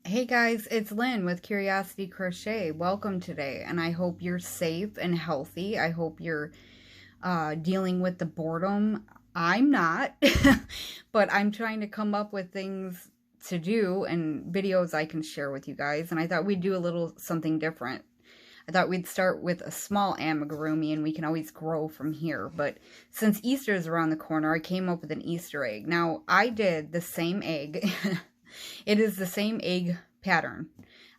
Hey guys, it's Lynn with Curiosity Crochet. Welcome today, and I hope you're safe and healthy. I hope you're dealing with the boredom. I'm not, but I'm trying to come up with things to do and videos I can share with you guys, and I thought we'd do a little something different. I thought we'd start with a small amigurumi and we can always grow from here. But since Easter is around the corner, I came up with an Easter egg. Now, I did the same egg. It is the same egg pattern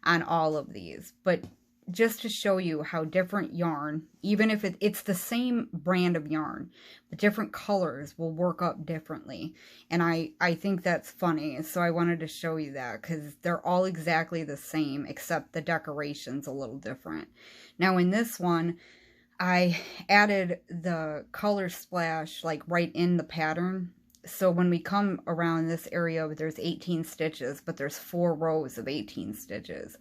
on all of these, but just to show you how different yarn, even if it's the same brand of yarn, the different colors will work up differently. And I think that's funny. So I wanted to show you that because they're all exactly the same, except the decoration's a little different. Now in this one, I added the color splash like right in the pattern. So when we come around this area, there's 18 stitches, but there's 4 rows of 18 stitches.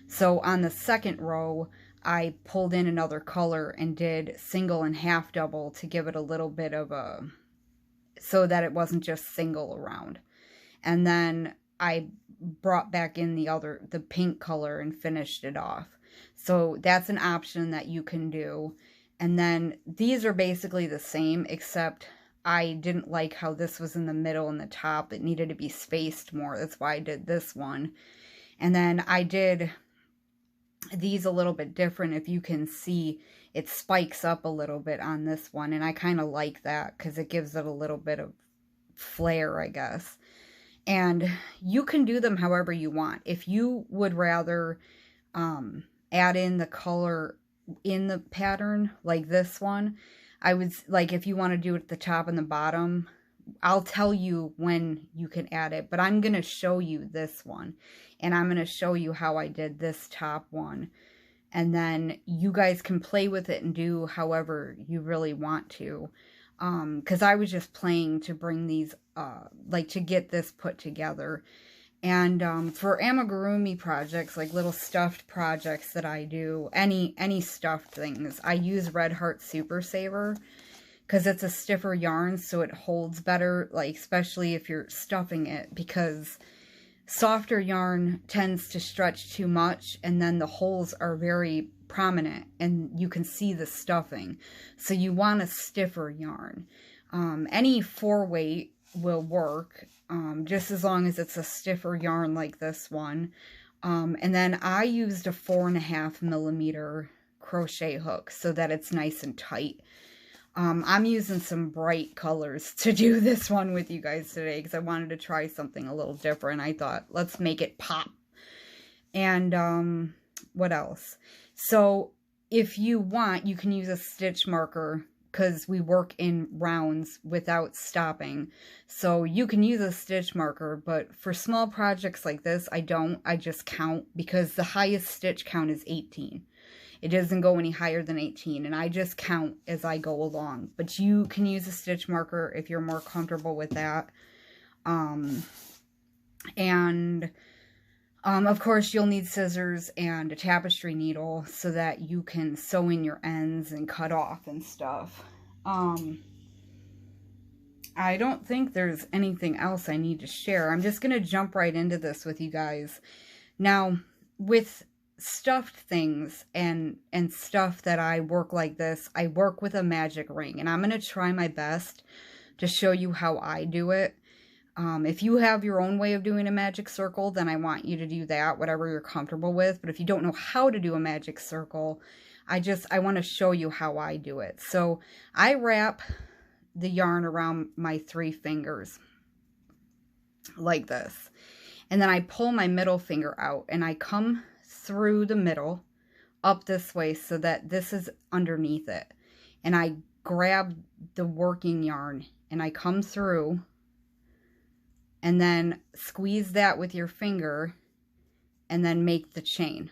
So on the second row, I pulled in another color and did single and half double to give it a little bit of a, so that it wasn't just single around. And then I brought back in the pink color and finished it off. So that's an option that you can do. And then these are basically the same, except I didn't like how this was in the middle and the top. It needed to be spaced more. That's why I did this one. And then I did these a little bit different. If you can see, it spikes up a little bit on this one. And I kind of like that because it gives it a little bit of flair, I guess. And you can do them however you want. If you would rather add in the color in the pattern like this one, I would, like, if you want to do it at the top and the bottom, I'll tell you when you can add it, but I'm going to show you this one, and I'm going to show you how I did this top one, and then you guys can play with it and do however you really want to, because I was just playing to bring these, like, to get this put together. And for amigurumi projects, like little stuffed projects that I do, any stuffed things, I use Red Heart Super Saver because it's a stiffer yarn, so it holds better, like especially if you're stuffing it, because softer yarn tends to stretch too much and then the holes are very prominent and you can see the stuffing. So you want a stiffer yarn. Any 4-weight will work. Just as long as it's a stiffer yarn like this one. And then I used a 4.5mm crochet hook so that it's nice and tight. I'm using some bright colors to do this one with you guys today because I wanted to try something a little different. I thought, let's make it pop. And what else? So if you want, you can use a stitch marker because we work in rounds without stopping. So you can use a stitch marker, but for small projects like this, I don't. I just count because the highest stitch count is 18. It doesn't go any higher than 18, and I just count as I go along. But you can use a stitch marker if you're more comfortable with that. Of course, you'll need scissors and a tapestry needle so that you can sew in your ends and cut off and stuff. I don't think there's anything else I need to share. I'm just going to jump right into this with you guys. Now, with stuffed things and stuff that I work like this, I work with a magic ring. And I'm going to try my best to show you how I do it. If you have your own way of doing a magic circle, then I want you to do that, whatever you're comfortable with. But if you don't know how to do a magic circle, I want to show you how I do it. So I wrap the yarn around my 3 fingers like this. And then I pull my middle finger out and I come through the middle up this way so that this is underneath it. And I grab the working yarn and I come through and then squeeze that with your finger and then make the chain,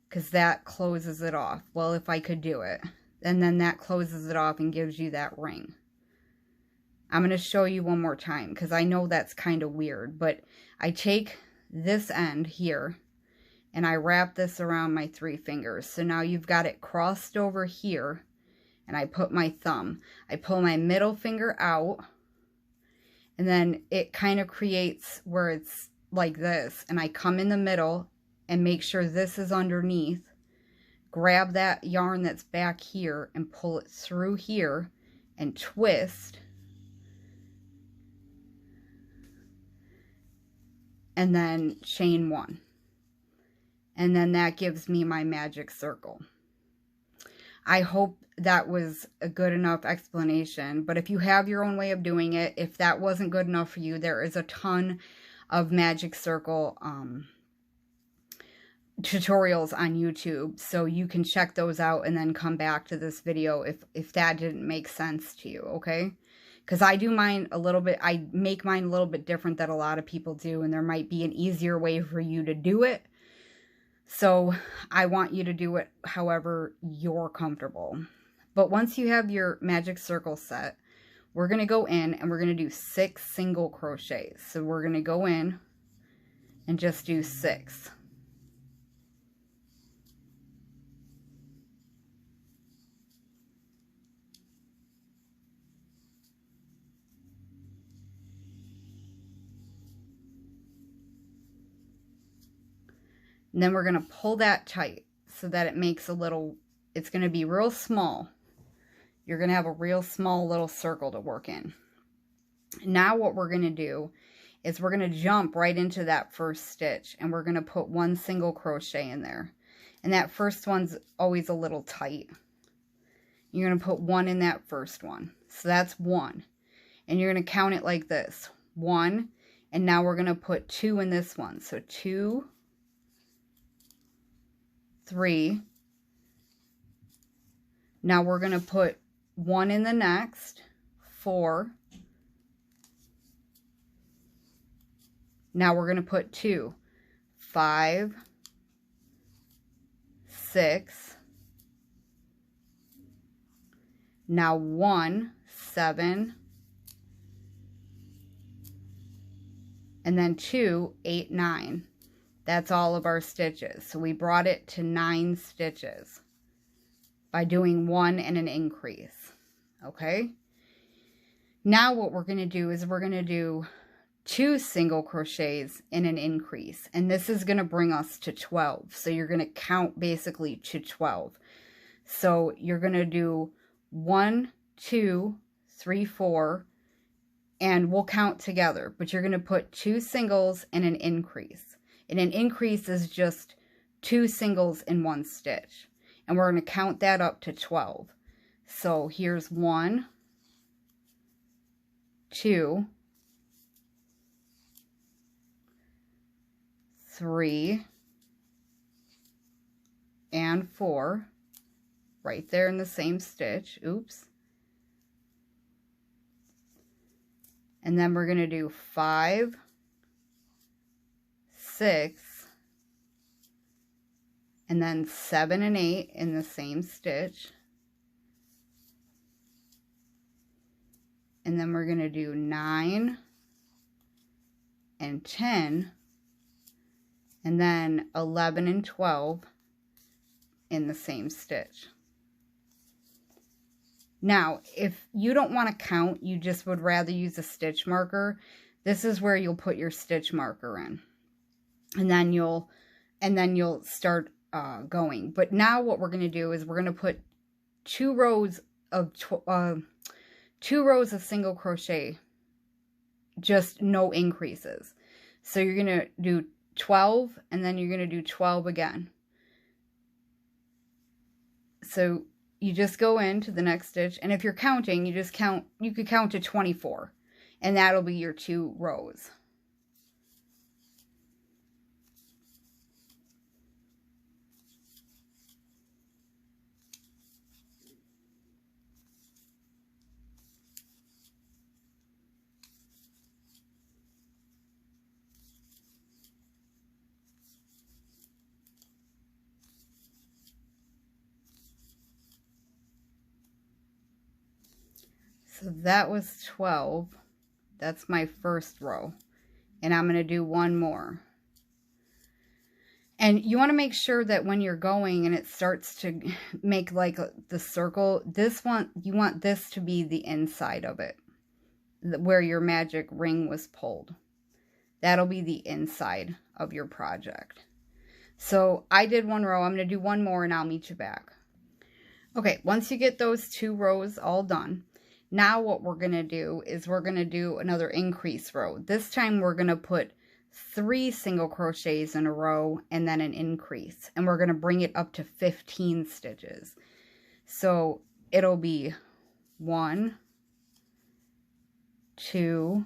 because that closes it off. Well, if I could do it. And then that closes it off and gives you that ring. I'm going to show you one more time because I know that's kind of weird, but I take this end here and I wrap this around my 3 fingers. So now you've got it crossed over here, and I put my thumb. I pull my middle finger out, and then it kind of creates where it's like this, and I come in the middle and make sure this is underneath, grab that yarn that's back here and pull it through here and twist, and then chain 1. And then that gives me my magic circle. I hope that was a good enough explanation, but if you have your own way of doing it, if that wasn't good enough for you, there is a ton of magic circle tutorials on YouTube, so you can check those out and then come back to this video if that didn't make sense to you, okay? Because I do mine a little bit, I make mine a little bit different than a lot of people do, and there might be an easier way for you to do it. So I want you to do it however you're comfortable. But once you have your magic circle set, we're going to go in and we're going to do 6 single crochets. So we're going to go in and just do 6. And then we're going to pull that tight so that it makes a little, it's going to be real small. You're going to have a real small little circle to work in. Now what we're going to do is we're going to jump right into that first stitch, and we're going to put 1 single crochet in there. And that first one's always a little tight. You're going to put 1 in that first one. So that's 1. And you're going to count it like this. 1. And now we're going to put 2 in this one. So 2, 3. Now we're going to put 1 in the next. 4. Now we're going to put 2. 5, 6. Now 1, 7. And then 2, 8, 9. That's all of our stitches. So we brought it to 9 stitches by doing 1 and an increase. Okay? Now what we're going to do is we're going to do 2 single crochets in an increase. And this is going to bring us to 12. So you're going to count basically to 12. So you're going to do 1, 2, 3, 4, and we'll count together. But you're going to put 2 singles and an increase. And an increase is just 2 singles in 1 stitch. And we're going to count that up to 12. So here's 1, 2, 3, and 4. Right there in the same stitch. Oops. And then we're going to do 5, 6, and then 7 and 8 in the same stitch. And then we're going to do 9 and 10, and then 11 and 12 in the same stitch. Now, if you don't want to count, you just would rather use a stitch marker, this is where you'll put your stitch marker in. And then you'll start going. But now what we're going to do is we're going to put 2 rows of single crochet, just no increases. So you're going to do 12, and then you're going to do 12 again. So you just go into the next stitch, and if you're counting, you could count to 24, and that'll be your 2 rows. So that was 12. That's my first row. And I'm going to do 1 more. And you want to make sure that when you're going and it starts to make like the circle, you want this to be the inside of it, where your magic ring was pulled. That'll be the inside of your project. So I did 1 row. I'm going to do 1 more and I'll meet you back. Okay, once you get those 2 rows all done, now what we're going to do is we're going to do another increase row. This time we're going to put 3 single crochets in a row and then an increase. And we're going to bring it up to 15 stitches. So it'll be 1, 2,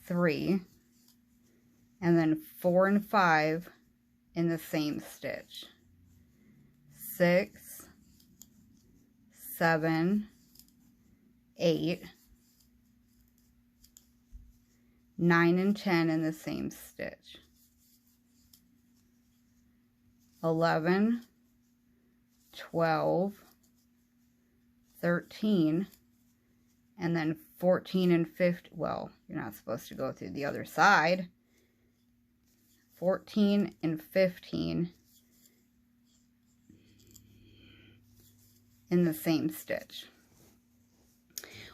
3, and then 4 and 5 in the same stitch. 6, 7, 8, 9 and 10 in the same stitch. 11, 12, 13, and then 14 and 15. Well, you're not supposed to go through the other side. 14 and 15 in the same stitch.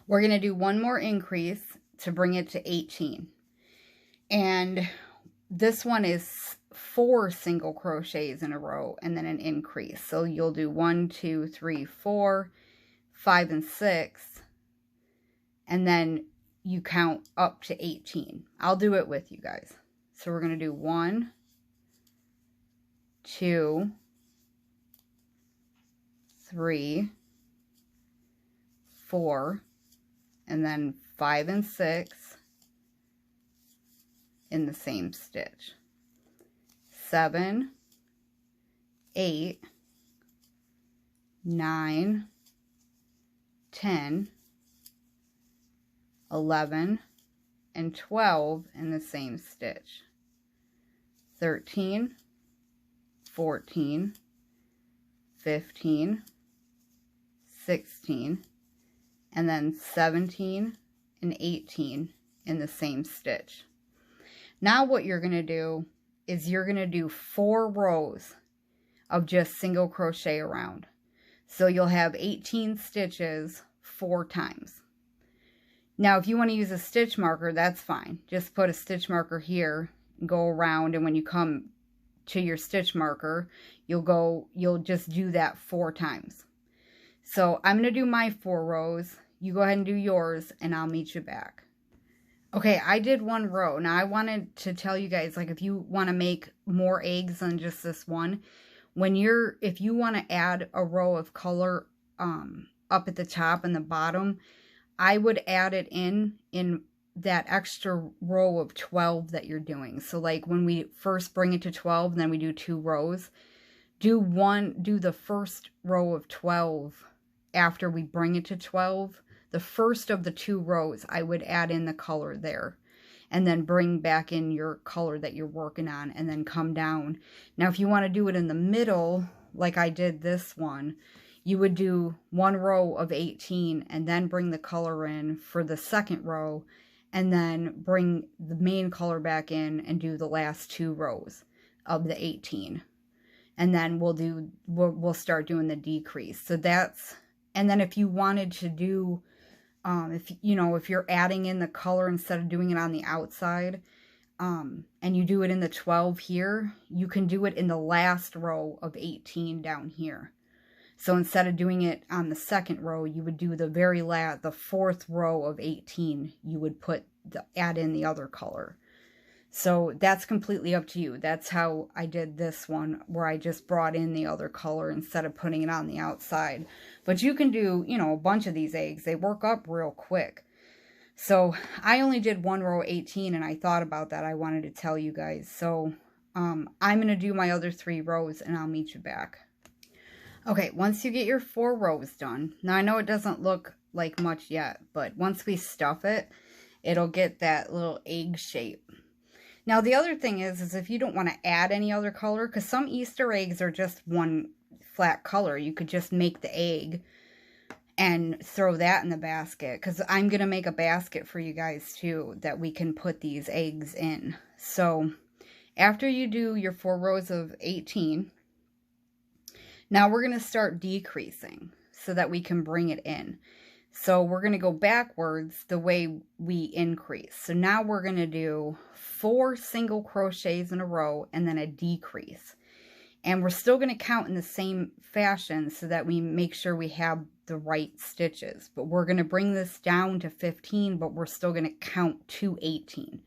We're going to do 1 more increase to bring it to 18. And this one is 4 single crochets in a row and then an increase. So you'll do 1, 2, 3, 4, 5, and 6. And then you count up to 18. I'll do it with you guys. So we're going to do 1, 2, 3, 4, and then 5 and 6 in the same stitch. 7, 8, 9, 10, 11, and 12 in the same stitch. 13, 14, 15, 16, and then 17 and 18 in the same stitch. Now what you're going to do is you're going to do 4 rows of just single crochet around. So you'll have 18 stitches 4 times. Now if you want to use a stitch marker, that's fine. Just put a stitch marker here, go around, and when you come to your stitch marker, you'll just do that 4 times. So I'm going to do my 4 rows. You go ahead and do yours, and I'll meet you back. Okay, I did 1 row. Now I wanted to tell you guys, like, if you want to make more eggs than just this one, if you want to add a row of color up at the top and the bottom, I would add it in that extra row of 12 that you're doing. So like when we first bring it to 12 and then we do 2 rows, do the first row of 12 after we bring it to 12. The first of the 2 rows, I would add in the color there and then bring back in your color that you're working on and then come down. Now, if you want to do it in the middle, like I did this one, you would do 1 row of 18 and then bring the color in for the second row and then bring the main color back in and do the last 2 rows of the 18. And then we'll start doing the decrease. So and then if you wanted to do, if you're adding in the color instead of doing it on the outside, and you do it in the 12 here, you can do it in the last row of 18 down here. So instead of doing it on the second row, you would do the very last, the 4th row of 18, you would add in the other color. So that's completely up to you. That's how I did this one, where I just brought in the other color instead of putting it on the outside. But you can do, a bunch of these eggs. They work up real quick. So I only did 1 row 18, and I thought about that. I wanted to tell you guys. So I'm going to do my other 3 rows, and I'll meet you back. Okay, once you get your 4 rows done, now I know it doesn't look like much yet, but once we stuff it, it'll get that little egg shape. Now, the other thing is if you don't want to add any other color, because some Easter eggs are just one flat color, you could just make the egg and throw that in the basket, because I'm going to make a basket for you guys too that we can put these eggs in. So after you do your 4 rows of 18, now we're going to start decreasing so that we can bring it in. So we're going to go backwards the way we increase. So now we're going to do 4 single crochets in a row and then a decrease. And we're still going to count in the same fashion so that we make sure we have the right stitches. But we're going to bring this down to 15, but we're still going to count to 18.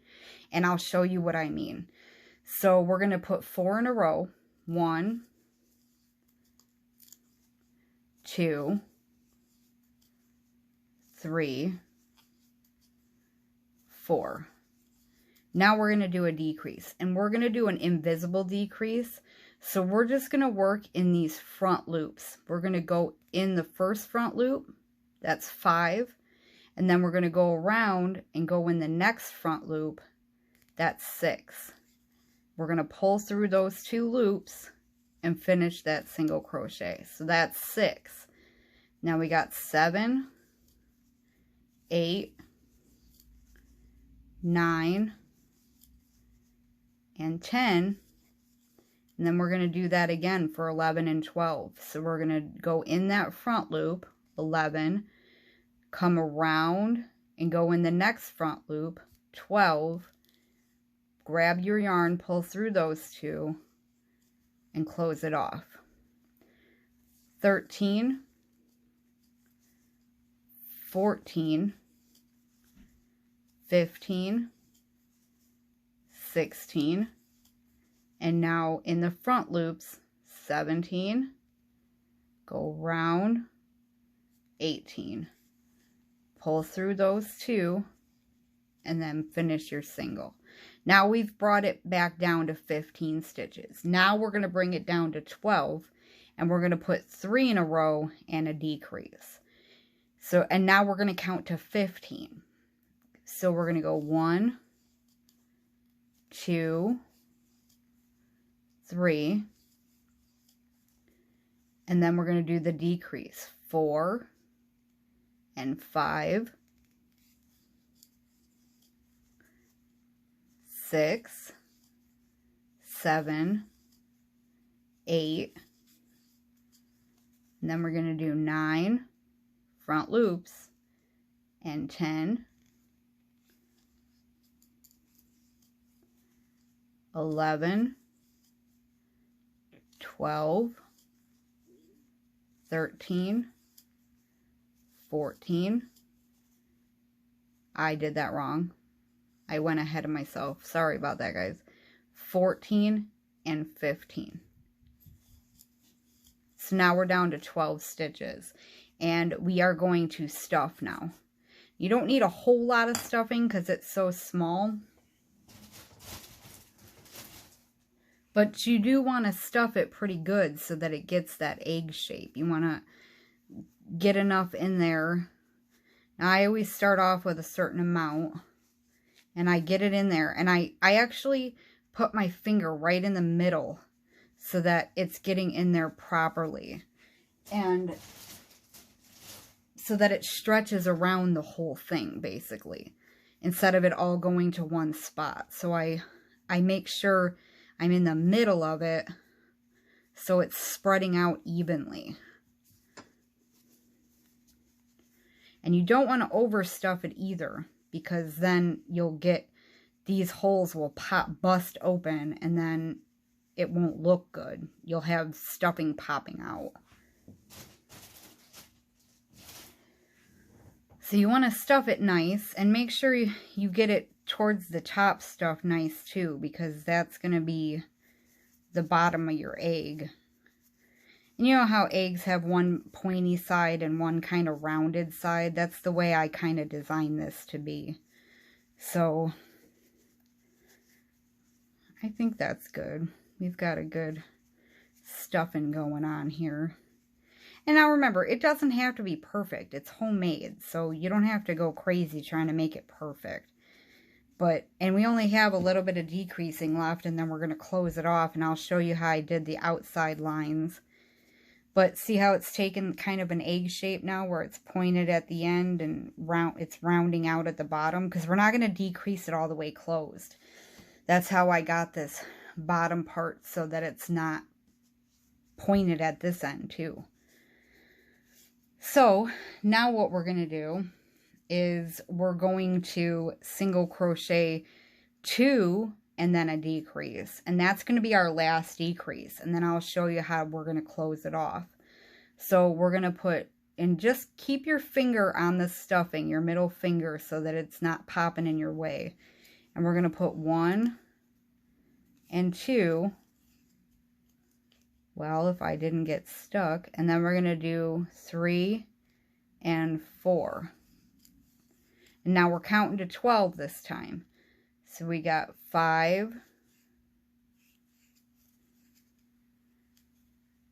And I'll show you what I mean. So we're going to put 4 in a row. 1, 2, 3, 4. Now we're going to do a decrease, and we're going to do an invisible decrease. So we're just going to work in these front loops. We're going to go in the first front loop, that's 5, and then we're going to go around and go in the next front loop, that's 6. We're going to pull through those 2 loops and finish that single crochet. So that's 6. Now we got 7, 8, 9, and 10. And then we're going to do that again for 11 and 12. So we're going to go in that front loop, 11, come around and go in the next front loop, 12, grab your yarn, pull through those 2, and close it off. 13, 14, 15, 16, and now in the front loops, 17, go round, 18, pull through those 2, and then finish your single. Now we've brought it back down to 15 stitches. Now we're going to bring it down to 12, and we're going to put 3 in a row and a decrease. So, and now we're going to count to 15. So we're going to go 1, 2, 3, and then we're going to do the decrease, 4 and 5, 6, 7, 8, and then we're going to do 9 front loops and 10, 11, 12, 13, 14. I did that wrong. I went ahead of myself. Sorry about that, guys. 14 and 15. So now we're down to 12 stitches. And we are going to stuff now. You don't need a whole lot of stuffing because it's so small. But you do want to stuff it pretty good so that it gets that egg shape. You want to get enough in there. Now, I always start off with a certain amount. And I get it in there. And I actually put my finger right in the middle so that it's getting in there properly. And so that it stretches around the whole thing, basically. Instead of it all going to one spot. So I make sure I'm in the middle of it so it's spreading out evenly. And you don't want to overstuff it either, because then you'll get, these holes will bust open, and then it won't look good. You'll have stuffing popping out. So you want to stuff it nice, and make sure you get it towards the top stuff nice too, because that's going to be the bottom of your egg. And you know how eggs have one pointy side and one kind of rounded side? That's the way I kind of designed this to be. So I think that's good. We've got a good stuffing going on here. And now remember, it doesn't have to be perfect. It's homemade, so you don't have to go crazy trying to make it perfect. And we only have a little bit of decreasing left, and then we're going to close it off, and I'll show you how I did the outside lines. But see how it's taken kind of an egg shape now, where it's pointed at the end and it's rounding out at the bottom, because we're not going to decrease it all the way closed. That's how I got this bottom part, so that it's not pointed at this end too. So now what we're going to do is we're going to single crochet 2 and then a decrease, and that's going to be our last decrease, and then I'll show you how we're going to close it off. So we're going to put, and just keep your finger on the stuffing, your middle finger, so that it's not popping in your way. And we're going to put 1 and 2, well, if I didn't get stuck, and then we're going to do 3 and 4. And now we're counting to 12 this time. So we got 5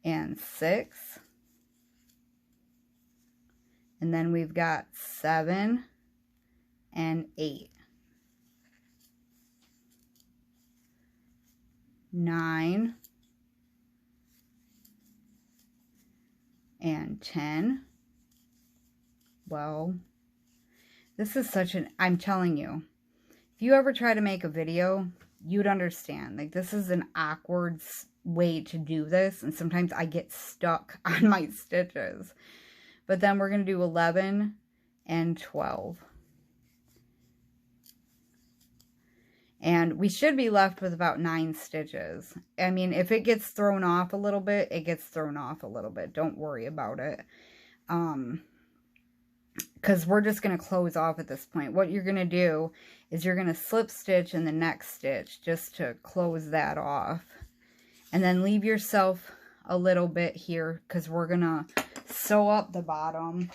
and 6. And then we've got 7 and 8. 9 and 10. Well, this is such an, I'm telling you, if you ever try to make a video, you'd understand. Like, this is an awkward way to do this, and sometimes I get stuck on my stitches. But then we're going to do 11 and 12. And we should be left with about 9 stitches. I mean, if it gets thrown off a little bit, it gets thrown off a little bit. Don't worry about it. Because we're just going to close off at this point. What you're going to do is you're going to slip stitch in the next stitch just to close that off. And then leave yourself a little bit here, because we're going to sew up the bottom.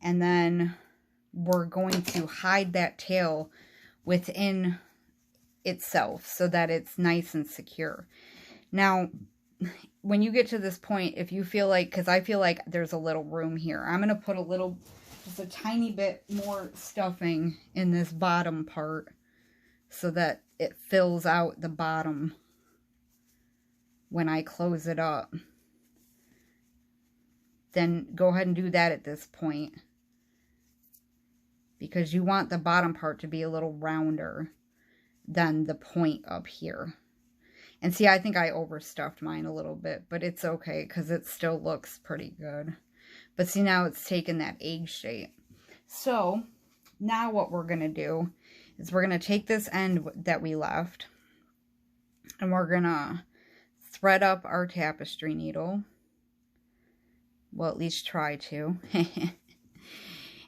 And then we're going to hide that tail within itself so that it's nice and secure. Now, when you get to this point, if you feel like, because I feel like there's a little room here, I'm going to put a little, just a tiny bit more stuffing in this bottom part so that it fills out the bottom when I close it up. Then go ahead and do that at this point, because you want the bottom part to be a little rounder than the point up here. And see, I think I overstuffed mine a little bit, but it's okay because it still looks pretty good. But see, now it's taken that egg shape. So now what we're going to do is we're going to take this end that we left, and we're going to thread up our tapestry needle. Well, at least try to.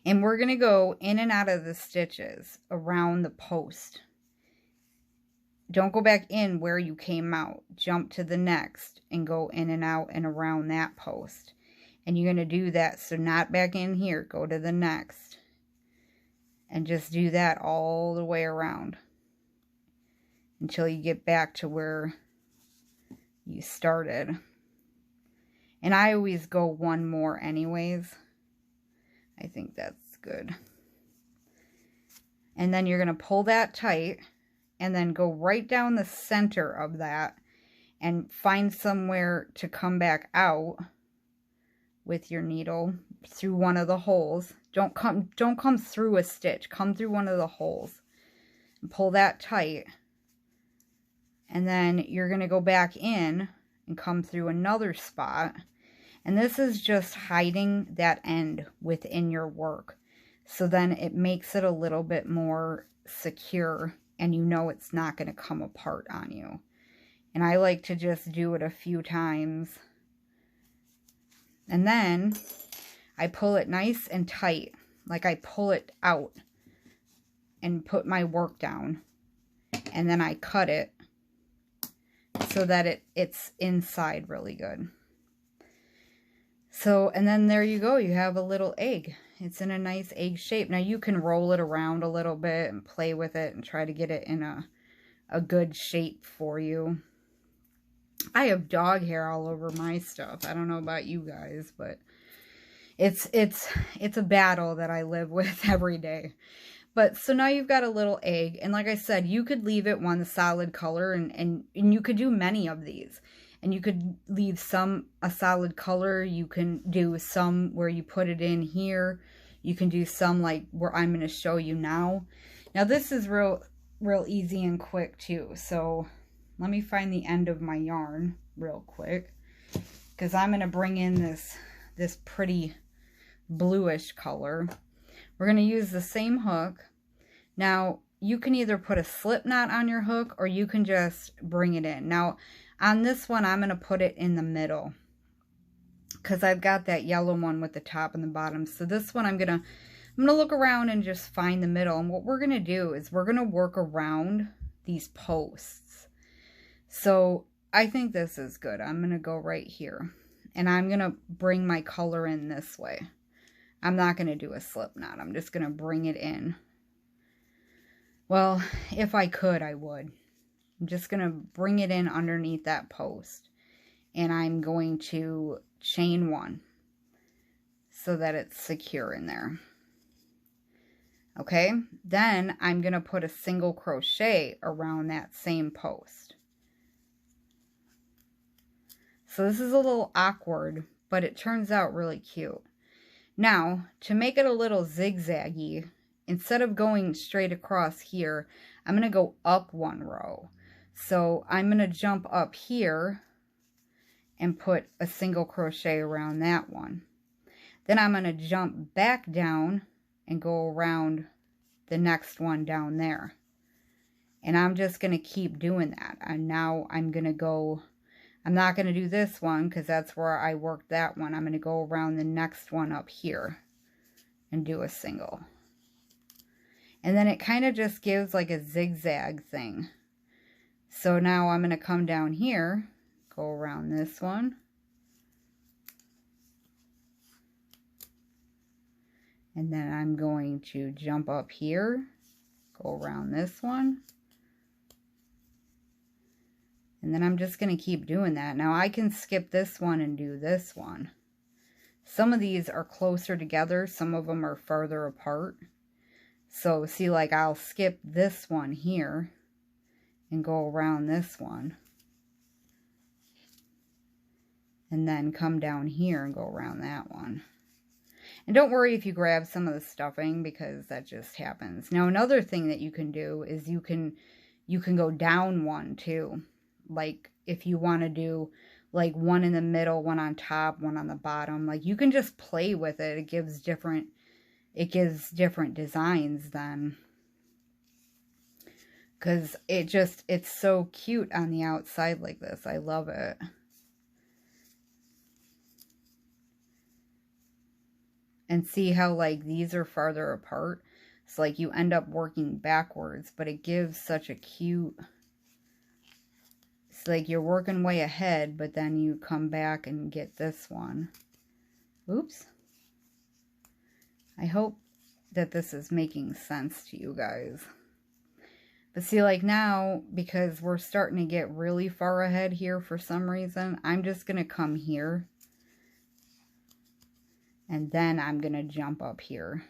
And we're going to go in and out of the stitches around the post. Don't go back in where you came out. Jump to the next and go in and out and around that post. And you're going to do that. So not back in here. Go to the next. And just do that all the way around until you get back to where you started. And I always go one more anyways. I think that's good. And then you're going to pull that tight and then go right down the center of that and find somewhere to come back out with your needle through one of the holes. Don't come through a stitch. Come through one of the holes and pull that tight. And then you're going to go back in and come through another spot. And this is just hiding that end within your work. So then it makes it a little bit more secure, and you know it's not going to come apart on you. And I like to just do it a few times. And then I pull it nice and tight. Like I pull it out and put my work down. And then I cut it so that it's inside really good. So, and then there you go. You have a little egg. It's in a nice egg shape. Now you can roll it around a little bit and play with it and try to get it in a good shape for you. I have dog hair all over my stuff. I don't know about you guys, but it's a battle that I live with every day. But so now you've got a little egg, and like I said, you could leave it one solid color, and you could do many of these. And you could leave some a solid color. You can do some where you put it in here. You can do some like where I'm going to show you now. Now this is real easy and quick too. So let me find the end of my yarn real quick, because I'm going to bring in this pretty bluish color. We're going to use the same hook. Now, you can either put a slip knot on your hook or you can just bring it in. Now, on this one, I'm going to put it in the middle because I've got that yellow one with the top and the bottom. So this one, I'm going to look around and just find the middle. And what we're going to do is we're going to work around these posts. So I think this is good. I'm going to go right here and I'm going to bring my color in this way. I'm not going to do a slip knot. I'm just going to bring it in. Well, if I could, I would. I'm just going to bring it in underneath that post. And I'm going to chain one so that it's secure in there. Okay, then I'm going to put a single crochet around that same post. So this is a little awkward, but it turns out really cute. Now, to make it a little zigzaggy, instead of going straight across here, I'm going to go up one row. So I'm going to jump up here and put a single crochet around that one. Then I'm going to jump back down and go around the next one down there. And I'm just going to keep doing that. And now I'm going to go, I'm not going to do this one because that's where I worked that one. I'm going to go around the next one up here and do a single. And then it kind of just gives like a zigzag thing. So now I'm going to come down here, go around this one. And then I'm going to jump up here, go around this one. And then I'm just going to keep doing that. Now I can skip this one and do this one. Some of these are closer together, some of them are farther apart. So see, like I'll skip this one here and go around this one. And then come down here and go around that one. And don't worry if you grab some of the stuffing because that just happens. Now another thing that you can do is you can go down one too. Like if you want to do like one in the middle, one on top, one on the bottom. Like you can just play with it. It gives different designs then. Because it's so cute on the outside like this. I love it. And see how like these are farther apart. So like you end up working backwards, but it gives such a cute, it's like you're working way ahead, but then you come back and get this one. Oops. I hope that this is making sense to you guys. But see, like now, because we're starting to get really far ahead here for some reason, I'm just going to come here. And then I'm going to jump up here.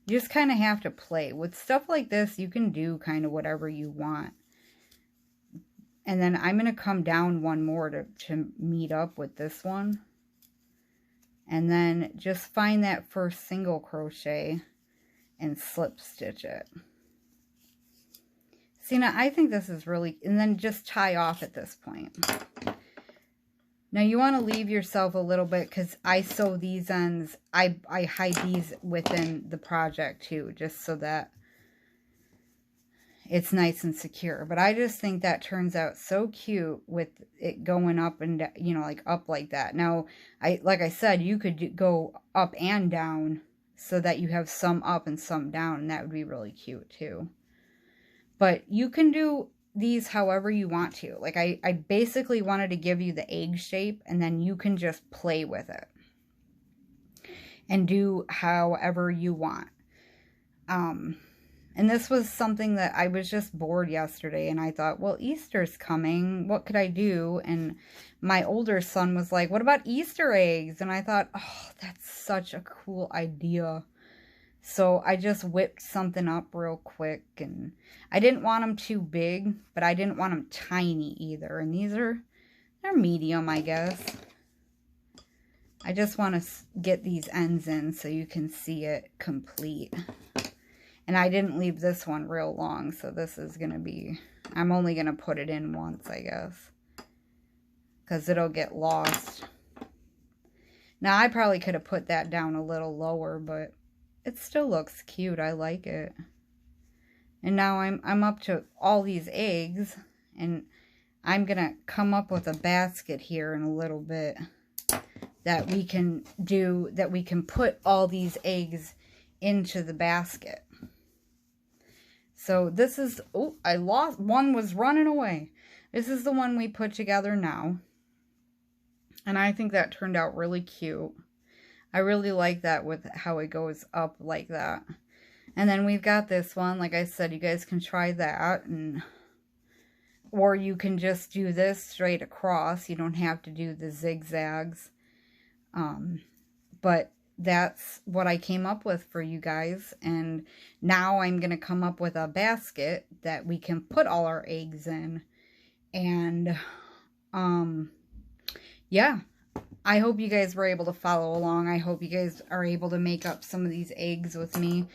You just kind of have to play. With stuff like this, you can do kind of whatever you want. And then I'm going to come down one more to meet up with this one. And then just find that first single crochet and slip stitch it. See, now I think this is really, and then just tie off at this point. Now you want to leave yourself a little bit because I sew these ends, I hide these within the project too, just so that it's nice and secure. But I just think that turns out so cute with it going up and, you know, like up like that. Now, like I said, you could go up and down so that you have some up and some down, and that would be really cute too. But you can do these however you want to. Like I basically wanted to give you the egg shape, and then you can just play with it and do however you want. And this was something that I was just bored yesterday, and I thought, well, Easter's coming, what could I do? And my older son was like, what about Easter eggs? And I thought, oh, that's such a cool idea. So I just whipped something up real quick, and I didn't want them too big, but I didn't want them tiny either. And they're medium, I guess. I just want to get these ends in so you can see it complete. And I didn't leave this one real long, so this is going to be, I'm only going to put it in once, I guess, because it'll get lost. Now, I probably could have put that down a little lower, but it still looks cute. I like it. And now I'm up to all these eggs, and I'm going to come up with a basket here in a little bit that we can do, that we can put all these eggs into the basket. So this is, oh, I lost, one was running away. This is the one we put together now. And I think that turned out really cute. I really like that with how it goes up like that. And then we've got this one, like I said, you guys can try that, and or you can just do this straight across. You don't have to do the zigzags. But that's what I came up with for you guys. And now I'm going to come up with a basket that we can put all our eggs in. And, yeah. I hope you guys were able to follow along. I hope you guys are able to make up some of these eggs with me.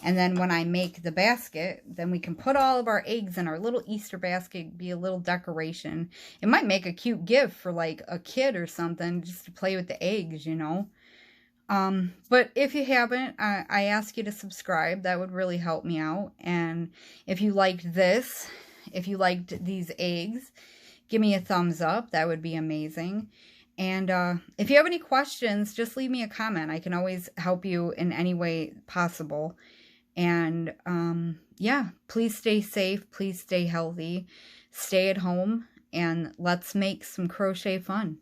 And then when I make the basket, then we can put all of our eggs in our little Easter basket, be a little decoration. It might make a cute gift for like a kid or something, just to play with the eggs, you know. But if you haven't, I ask you to subscribe. That would really help me out. And if you liked this, if you liked these eggs, give me a thumbs up. That would be amazing. And if you have any questions, just leave me a comment. I can always help you in any way possible. And yeah, please stay safe. Please stay healthy. Stay at home. And let's make some crochet fun.